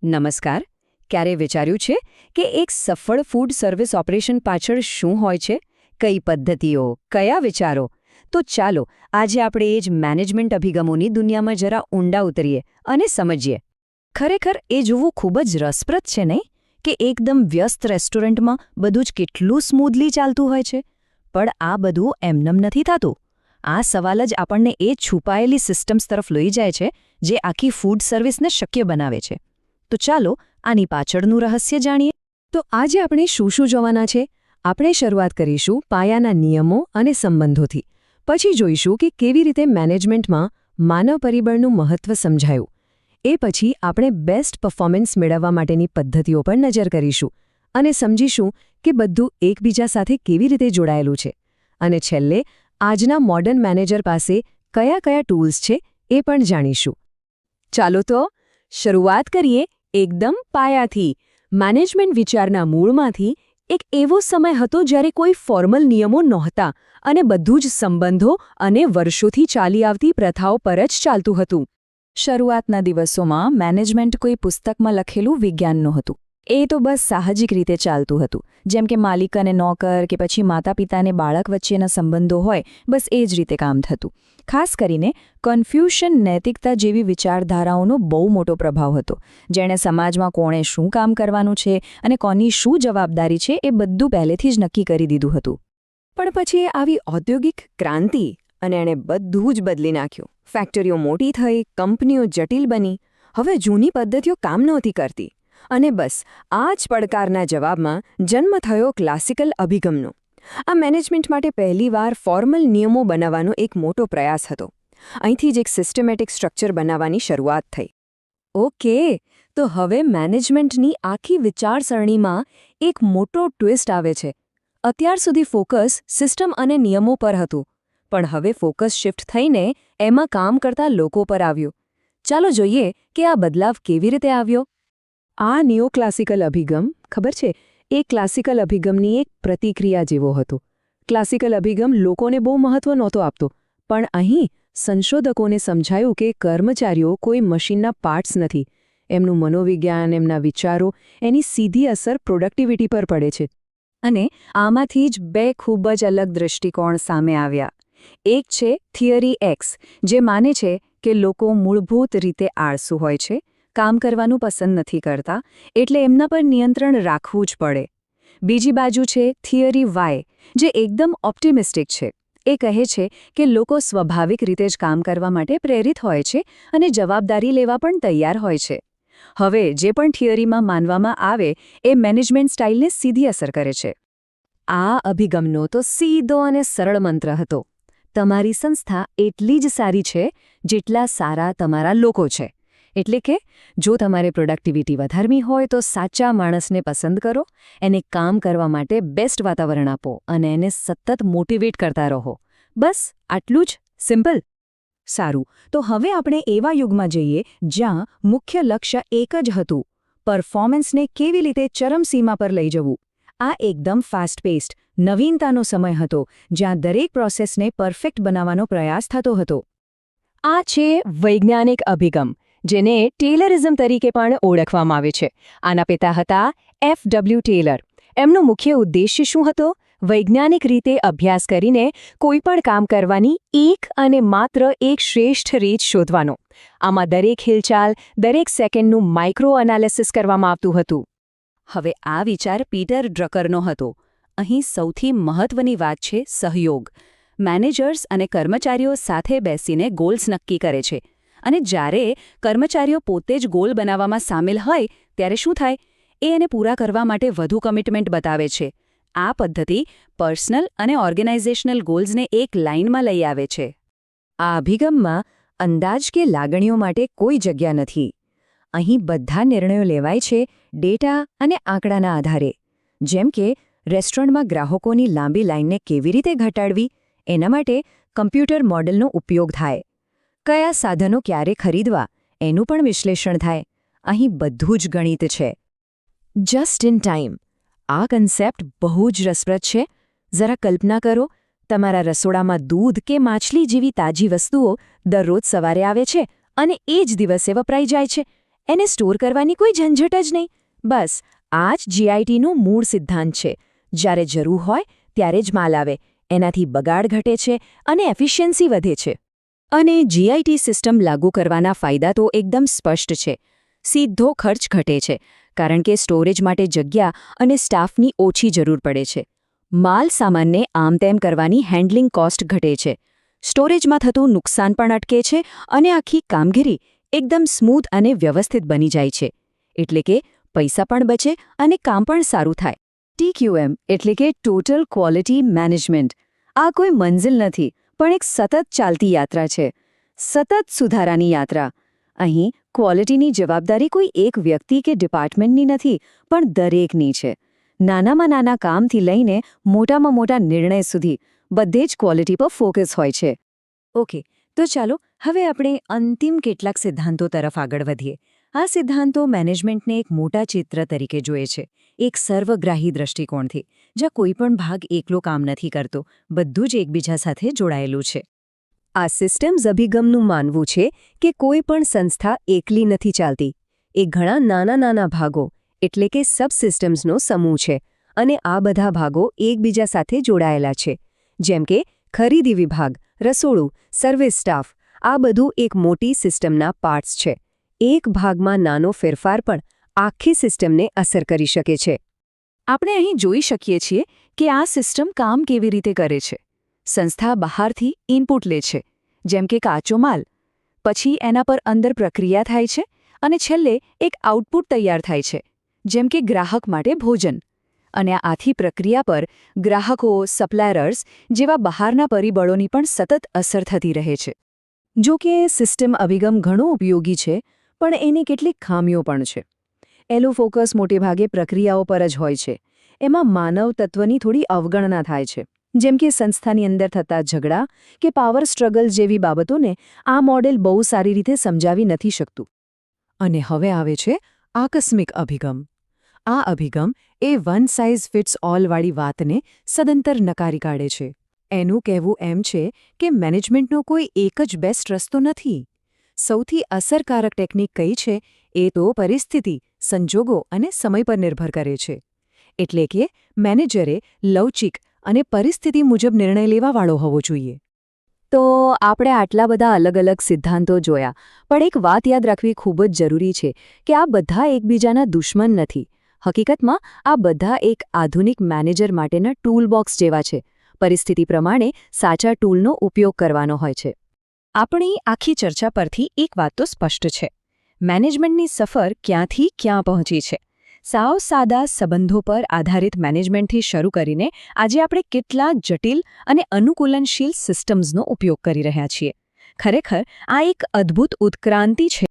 નમસ્કાર. ક્યારે વિચાર્યું છે કે એક સફળ ફૂડ સર્વિસ ઓપરેશન પાછળ શું હોય છે? કઈ પદ્ધતિઓ, કયા વિચારો? તો ચાલો આજે આપણે એ જ મેનેજમેન્ટ અભિગમોની દુનિયામાં જરા ઊંડા ઉતરીએ અને સમજીએ. ખરેખર એ જોવું ખૂબ જ રસપ્રદ છે નહીં કે એકદમ વ્યસ્ત રેસ્ટોરન્ટમાં બધું જ કેટલું સ્મૂધલી ચાલતું હોય છે, પણ આ બધું એમનેમ નથી થતું. આ સવાલ જ આપણને એ છુપાયેલી સિસ્ટમ્સ તરફ લઈ જાય છે જે આખી ફૂડ સર્વિસને શક્ય બનાવે છે. તો ચાલો આની પાછળનું રહસ્ય જાણીએ. તો આજે આપણે શું જોવાના છે? આપણે શરૂઆત કરીશું પાયાના નિયમો અને સંબંધોથી. પછી જોઈશું કે કેવી રીતે મેનેજમેન્ટમાં માનવ પરિબળનું મહત્વ સમજાયું. એ પછી આપણે બેસ્ટ પરફોર્મન્સ મેળવવા માટેની પદ્ધતિઓ પર નજર કરીશું અને સમજીશું કે બધું એકબીજા સાથે કેવી રીતે જોડાયેલું છે. અને છેલ્લે આજના મોડર્ન મેનેજર પાસે કયા ટૂલ્સ છે એ પણ જાણીશું. ચાલો તો શરૂઆત કરીએ એકદમ પાયાથી. મેનેજમેન્ટ વિચારના મૂળમાંથી એક એવો સમય હતો જ્યારે કોઈ ફોર્મલ નિયમો નહોતા અને બધું જ સંબંધો અને વર્ષોથી ચાલી આવતી પ્રથાઓ પર જ ચાલતું હતું. શરૂઆતના દિવસોમાં મેનેજમેન્ટ કોઈ પુસ્તકમાં લખેલું વિજ્ઞાન નહોતું. એ તો બસ સાહજિક રીતે ચાલતું હતું. જેમ કે માલિક અને નોકર કે પછી માતા પિતા અને બાળક વચ્ચેના સંબંધો હોય, બસ એ જ રીતે કામ થતું. ખાસ કરીને કન્ફ્યુશન નૈતિકતા જેવી વિચારધારાઓનો બહુ મોટો પ્રભાવ હતો, જેણે સમાજમાં કોણે શું કામ કરવાનું છે અને કોની શું જવાબદારી છે એ બધું પહેલેથી જ નક્કી કરી દીધું હતું. પણ પછી આવી ઔદ્યોગિક ક્રાંતિ અને એણે બધું જ બદલી નાખ્યું. ફેક્ટરીઓ મોટી થઈ, કંપનીઓ જટિલ બની. હવે જૂની પદ્ધતિઓ કામ નહોતી કરતી. અને બસ આ જ પડકારના જવાબમાં જન્મ થયો ક્લાસિકલ અભિગમનો. આ મેનેજમેન્ટ માટે પહેલીવાર ફોર્મલ નિયમો બનાવવાનો એક મોટો પ્રયાસ હતો. અહીંથી જ એક સિસ્ટમેટિક સ્ટ્રક્ચર બનાવવાની શરૂઆત થઈ. ઓકે, તો હવે મેનેજમેન્ટની આખી વિચારસરણીમાં એક મોટો ટ્વિસ્ટ આવે છે. અત્યાર સુધી ફોકસ સિસ્ટમ અને નિયમો પર હતું, પણ હવે ફોકસ શિફ્ટ થઈને એમાં કામ કરતા લોકો પર આવ્યું. ચાલો જોઈએ કે આ બદલાવ કેવી રીતે આવ્યો. આ નિયોક્લાસિકલ અભિગમ, ખબર છે, એ ક્લાસિકલ અભિગમની એક પ્રતિક્રિયા જેવો હતો. ક્લાસિકલ અભિગમ લોકોને બહુ મહત્વ નહોતો આપતો, પણ અહીં સંશોધકોને સમજાયું કે કર્મચારીઓ કોઈ મશીનના પાર્ટ્સ નથી. એમનું મનોવિજ્ઞાન, એમના વિચારો, એની સીધી અસર પ્રોડક્ટિવિટી પર પડે છે. અને આમાંથી જ બે ખૂબ જ અલગ દૃષ્ટિકોણ સામે આવ્યા. એક છે થિયરી એક્સ, જે માને છે કે લોકો મૂળભૂત રીતે આળસુ હોય છે, કામ કરવાનું પસંદ નથી કરતા, એટલે એમના પર નિયંત્રણ રાખવું જ પડે. બીજી બાજુ છે થિયરી વાય, જે એકદમ ઓપ્ટિમિસ્ટિક છે. એ કહે છે કે લોકો સ્વાભાવિક રીતે જ કામ કરવા માટે પ્રેરિત હોય છે અને જવાબદારી લેવા પણ તૈયાર હોય છે. હવે જે પણ થિયરીમાં માનવામાં આવે એ મેનેજમેન્ટ સ્ટાઇલને સીધી અસર કરે છે. આ અભિગમનો તો સીધો અને સરળ મંત્ર હતો: તમારી સંસ્થા એટલી જ સારી છે જેટલા સારા તમારા લોકો છે. એટલે કે જો તમારે પ્રોડક્ટિવિટી વધારવી હોય તો સાચા માણસને પસંદ કરો, એને કામ કરવા માટે બેસ્ટ વાતાવરણ આપો અને એને સતત મોટિવેટ કરતા રહો. બસ આટલું જ સિમ્પલ. સારું, તો હવે આપણે એવા યુગમાં જઈએ જ્યાં મુખ્ય લક્ષ્ય એક જ હતું: પરફોર્મન્સને કેવી રીતે ચરમસીમા પર લઈ જવું. આ એકદમ ફાસ્ટ પેસ્ડ, નવીનતાનો સમય હતો જ્યાં દરેક પ્રોસેસને પરફેક્ટ બનાવવાનો પ્રયાસ થતો હતો. આ છે વૈજ્ઞાનિક અભિગમ, જેને ટેલરિઝમ તરીકે પણ ઓળખવામાં આવે છે. આના પિતા હતા F.W. ટેલર. એમનો મુખ્ય ઉદ્દેશ્ય શું હતો? વૈજ્ઞાનિક રીતે અભ્યાસ કરીને કોઈપણ કામ કરવાની એક અને માત્ર એક શ્રેષ્ઠ રીત શોધવાનો. આમાં દરેક હિલચાલ, દરેક સેકન્ડનું માઇક્રો એનાલિસિસ કરવામાં આવતું હતું. હવે આ વિચાર પીટર ડ્રકરનો હતો. અહીં સૌથી મહત્વની વાત છે સહયોગ. મેનેજર્સ અને કર્મચારીઓ સાથે બેસીને ગોલ્સ નક્કી કરે છે. અને જ્યારે કર્મચારીઓ પોતે જ ગોલ બનાવવામાં સામેલ હોય ત્યારે શું થાય? એ એને પૂરા કરવા માટે વધુ કમિટમેન્ટ બતાવે છે. આ પદ્ધતિ પર્સનલ અને ઓર્ગેનાઇઝેશનલ ગોલ્સને એક લાઇનમાં લઈ આવે છે. આ અભિગમમાં અંદાજ કે લાગણીઓ માટે કોઈ જગ્યા નથી. અહીં બધા નિર્ણયો લેવાય છે ડેટા અને આંકડાના આધારે. જેમ કે રેસ્ટોરન્ટમાં ગ્રાહકોની લાંબી લાઇનને કેવી રીતે ઘટાડવી, એના માટે કમ્પ્યુટર મોડેલનો ઉપયોગ થાય. કયા સાધનો ક્યારે ખરીદવા એનું પણ વિશ્લેષણ થાય. અહીં બધું જ ગણિત છે. Just in time. આ કન્સેપ્ટ બહુ જ રસપ્રદ છે. જરા કલ્પના કરો, તમારા રસોડામાં દૂધ કે માછલી જેવી તાજી વસ્તુઓ દરરોજ સવારે આવે છે અને એ જ દિવસે વપરાઈ જાય છે. એને સ્ટોર કરવાની કોઈ ઝંઝટ જ નહીં. બસ આ જ જીઆઈટીનું મૂળ સિદ્ધાંત છે. જ્યારે જરૂર હોય ત્યારે જ માલ આવે, એનાથી બગાડ ઘટે છે અને એફિશિયન્સી વધે છે. અને જીઆઈટી સિસ્ટમ લાગુ કરવાના ફાયદા તો એકદમ સ્પષ્ટ છે. સીધો ખર્ચ ઘટે છે, કારણ કે સ્ટોરેજ માટે જગ્યા અને સ્ટાફની ઓછી જરૂર પડે છે. માલ સામાનને આમતેમ કરવાની હેન્ડલિંગ કોસ્ટ ઘટે છે. સ્ટોરેજમાં થતું નુકસાન પણ અટકે છે અને આખી કામગીરી એકદમ સ્મૂથ અને વ્યવસ્થિત બની જાય છે. એટલે કે પૈસા પણ બચે અને કામ પણ સારું થાય. TQM એટલે કે ટોટલ ક્વોલિટી મેનેજમેન્ટ. આ કોઈ મંઝિલ નથી, પણ એક સતત ચાલતી યાત્રા છે. સતત સુધારાની યાત્રા. અહીં ક્વોલિટીની જવાબદારી કોઈ એક વ્યક્તિ કે ડિપાર્ટમેન્ટની નથી, પણ દરેકની છે. નાનામાં નાના કામથી લઈને મોટામાં મોટા નિર્ણય સુધી બધે જ ક્વોલિટી પર ફોકસ હોય છે. ઓકે, તો ચાલો હવે આપણે અંતિમ કેટલાક સિદ્ધાંતો તરફ આગળ વધીએ. આ સિદ્ધાંતો મેનેજમેન્ટને એક મોટા ચિત્ર તરીકે જોઈએ છે, એક સર્વગ્રાહી દૃષ્ટિકોણથી, જ્યાં કોઈ પણ ભાગ એકલો કામ નથી કરતો, બધું જ એકબીજા સાથે જોડાયેલું છે. આ સિસ્ટમ્સ અભિગમનું માનવું છે કે કોઈ પણ સંસ્થા એકલી નથી ચાલતી. એ ઘણા નાના નાના ભાગો એટલે કે સબસિસ્ટમ્સનો સમૂહ છે, અને આ બધા ભાગો એકબીજા સાથે જોડાયેલા છે. જેમ કે ખરીદી વિભાગ, રસોડું, સર્વિસ સ્ટાફ, આ બધું એક મોટી સિસ્ટમના પાર્ટ્સ છે. એક ભાગમાં નાનો ફેરફાર પણ આખી સિસ્ટમને અસર કરી શકે છે. આપણે અહીં જોઈ શકીએ છીએ કે આ સિસ્ટમ કામ કેવી રીતે કરે છે. સંસ્થા બહારથી ઇનપુટ લે છે, જેમ કે કાચો માલ. પછી એના પર અંદર પ્રક્રિયા થાય છે અને છેલ્લે એક આઉટપુટ તૈયાર થાય છે, જેમ કે ગ્રાહક માટે ભોજન. અને આ આખી પ્રક્રિયા પર ગ્રાહકો, સપ્લાયર્સ જેવા બહારના પરિબળોની પણ સતત અસર થતી રહે છે. જો કે સિસ્ટમ અભિગમ ઘણો ઉપયોગી છે, પણ એની કેટલીક ખામીઓ પણ છે. એનું ફોકસ મોટેભાગે પ્રક્રિયાઓ પર જ હોય છે. એમાં માનવ તત્વની થોડી અવગણના થાય છે. જેમ કે સંસ્થાની અંદર થતા ઝઘડા કે પાવર સ્ટ્રગલ જેવી બાબતોને આ મોડેલ બહુ સારી રીતે સમજાવી નથી શકતું. અને હવે આવે છે આકસ્મિક અભિગમ. આ અભિગમ એ વન સાઇઝ ફિટ્સ ઓલ વાળી વાતને સદંતર નકારી કાઢે છે. એનું કહેવું એમ છે કે મેનેજમેન્ટનો કોઈ એક જ બેસ્ટ રસ્તો નથી. સૌથી અસરકારક ટેકનિક કઈ છે એ તો પરિસ્થિતિ, સંજોગો અને સમય પર નિર્ભર કરે છે. એટલે કે મેનેજરે લવચીક અને પરિસ્થિતિ મુજબ નિર્ણય લેવાવાળો હોવો જોઈએ. તો આપણે આટલા બધા અલગ અલગ સિદ્ધાંતો જોયા, પણ એક વાત યાદ રાખવી ખૂબ જ જરૂરી છે કે આ બધા એકબીજાના દુશ્મન નથી. હકીકતમાં આ બધા એક આધુનિક મેનેજર માટેના ટૂલબોક્સ જેવા છે. પરિસ્થિતિ પ્રમાણે સાચા ટૂલનો ઉપયોગ કરવાનો હોય છે. આપણી આખી ચર્ચા પરથી એક વાત તો સ્પષ્ટ છે. મેનેજમેન્ટની સફર ક્યાંથી ક્યાં પહોંચી છે. સાવ સાદા સંબંધો પર આધારિત મેનેજમેન્ટથી શરૂ કરીને આજે આપણે કેટલા જટિલ અને અનુકૂલનશીલ સિસ્ટમ્સનો ઉપયોગ કરી રહ્યા છીએ. ખરેખર આ એક અદ્ભુત ઉત્ક્રાંતિ છે.